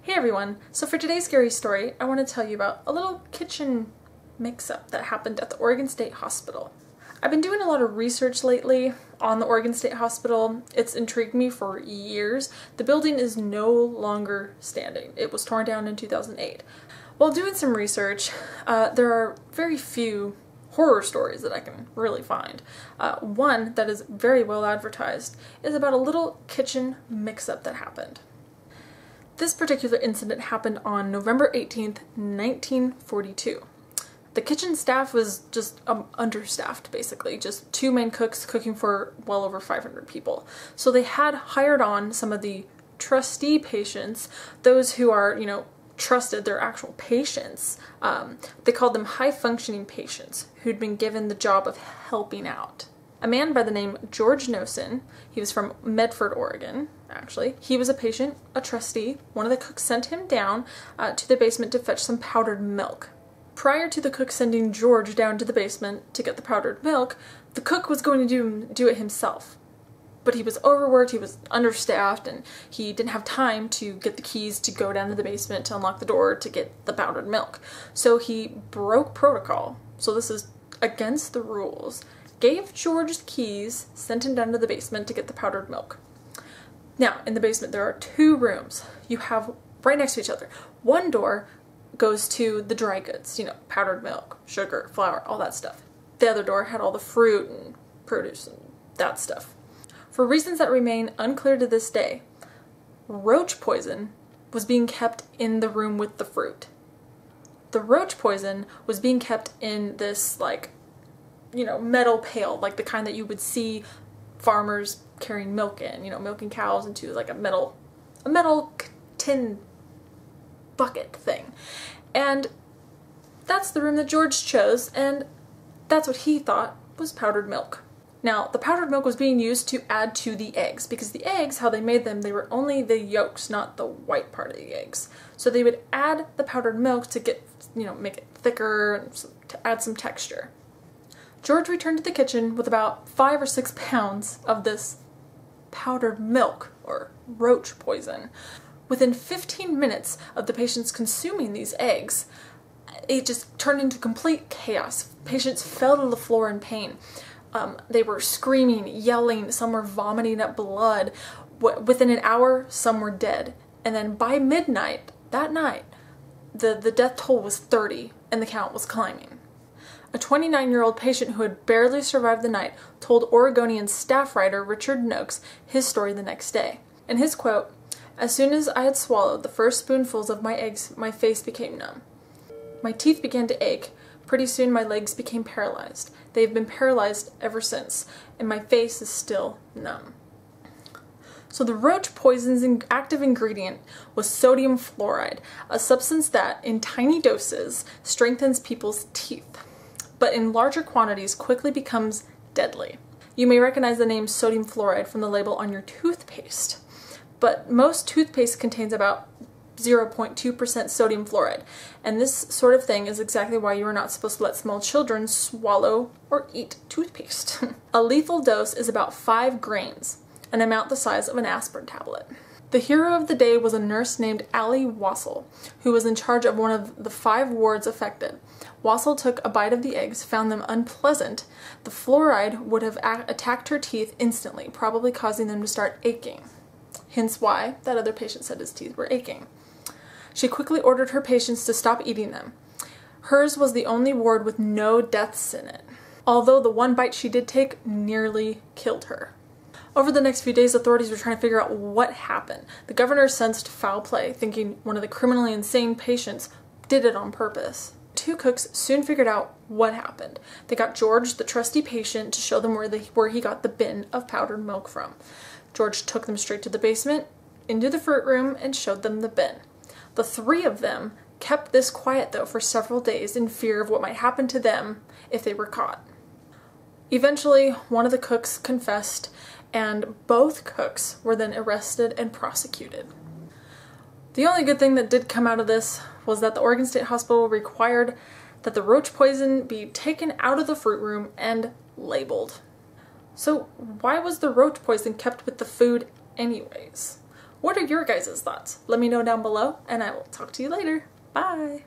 Hey everyone! So for today's scary story, I want to tell you about a little kitchen mix-up that happened at the Oregon State Hospital. I've been doing a lot of research lately on the Oregon State Hospital. It's intrigued me for years. The building is no longer standing. It was torn down in 2008. While doing some research, there are very few horror stories that I can really find. One that is very well advertised is about a little kitchen mix-up that happened. This particular incident happened on November 18th, 1942. The kitchen staff was just understaffed, basically. Just two main cooks cooking for well over 500 people. So they had hired on some of the trustee patients, those who are, trusted, they're actual patients. They called them high-functioning patients who'd been given the job of helping out. A man by the name George Nosen, he was from Medford, Oregon, actually. He was a patient, a trustee. One of the cooks sent him down to the basement to fetch some powdered milk. Prior to the cook sending George down to the basement to get the powdered milk, the cook was going to do it himself. But he was overworked, he was understaffed, and he didn't have time to get the keys to go down to the basement to unlock the door to get the powdered milk. So he broke protocol. So this is against the rules. Gave George the keys, sent him down to the basement to get the powdered milk. Now, in the basement there are two rooms. You have right next to each other. One door goes to the dry goods, powdered milk, sugar, flour, all that stuff. The other door had all the fruit and produce and that stuff. For reasons that remain unclear to this day, roach poison was being kept in the room with the fruit. The roach poison was being kept in this, metal pail, like the kind that you would see farmers carrying milk in, milking cows into like a metal tin bucket thing. And that's the room that George chose, and that's what he thought was powdered milk. Now, the powdered milk was being used to add to the eggs, because the eggs, how they made them, they were only the yolks, not the white part of the eggs. So they would add the powdered milk to get, make it thicker and to add some texture. George returned to the kitchen with about 5 or 6 pounds of this powdered milk, or roach poison. Within 15 minutes of the patients consuming these eggs, it just turned into complete chaos. Patients fell to the floor in pain. They were screaming, yelling, some were vomiting up blood. Within an hour, some were dead. And then by midnight, that night, the death toll was 30, and the count was climbing. A 29-year-old patient who had barely survived the night told Oregonian staff writer Richard Noakes his story the next day. In his quote, "As soon as I had swallowed the first spoonfuls of my eggs, my face became numb. My teeth began to ache. Pretty soon my legs became paralyzed. They have been paralyzed ever since, and my face is still numb." So the roach poison's active ingredient was sodium fluoride, a substance that, in tiny doses, strengthens people's teeth, but in larger quantities quickly becomes deadly. You may recognize the name sodium fluoride from the label on your toothpaste, but most toothpaste contains about 0.2% sodium fluoride, and this sort of thing is exactly why you are not supposed to let small children swallow or eat toothpaste. A lethal dose is about 5 grains, an amount the size of an aspirin tablet. The hero of the day was a nurse named Allie Wassel, who was in charge of one of the 5 wards affected. Wassel took a bite of the eggs, found them unpleasant. The fluoride would have attacked her teeth instantly, probably causing them to start aching. Hence why that other patient said his teeth were aching. She quickly ordered her patients to stop eating them. Hers was the only ward with no deaths in it, although the one bite she did take nearly killed her. Over the next few days, authorities were trying to figure out what happened. The governor sensed foul play, thinking one of the criminally insane patients did it on purpose. 2 cooks soon figured out what happened. They got George, the trusty patient, to show them where he got the bin of powdered milk from. George took them straight to the basement, into the fruit room, and showed them the bin. The 3 of them kept this quiet, though, for several days in fear of what might happen to them if they were caught. Eventually, one of the cooks confessed, and both cooks were then arrested and prosecuted. The only good thing that did come out of this was that the Oregon State Hospital required that the roach poison be taken out of the fruit room and labeled. So why was the roach poison kept with the food anyways? What are your guys' thoughts? Let me know down below, and I will talk to you later. Bye!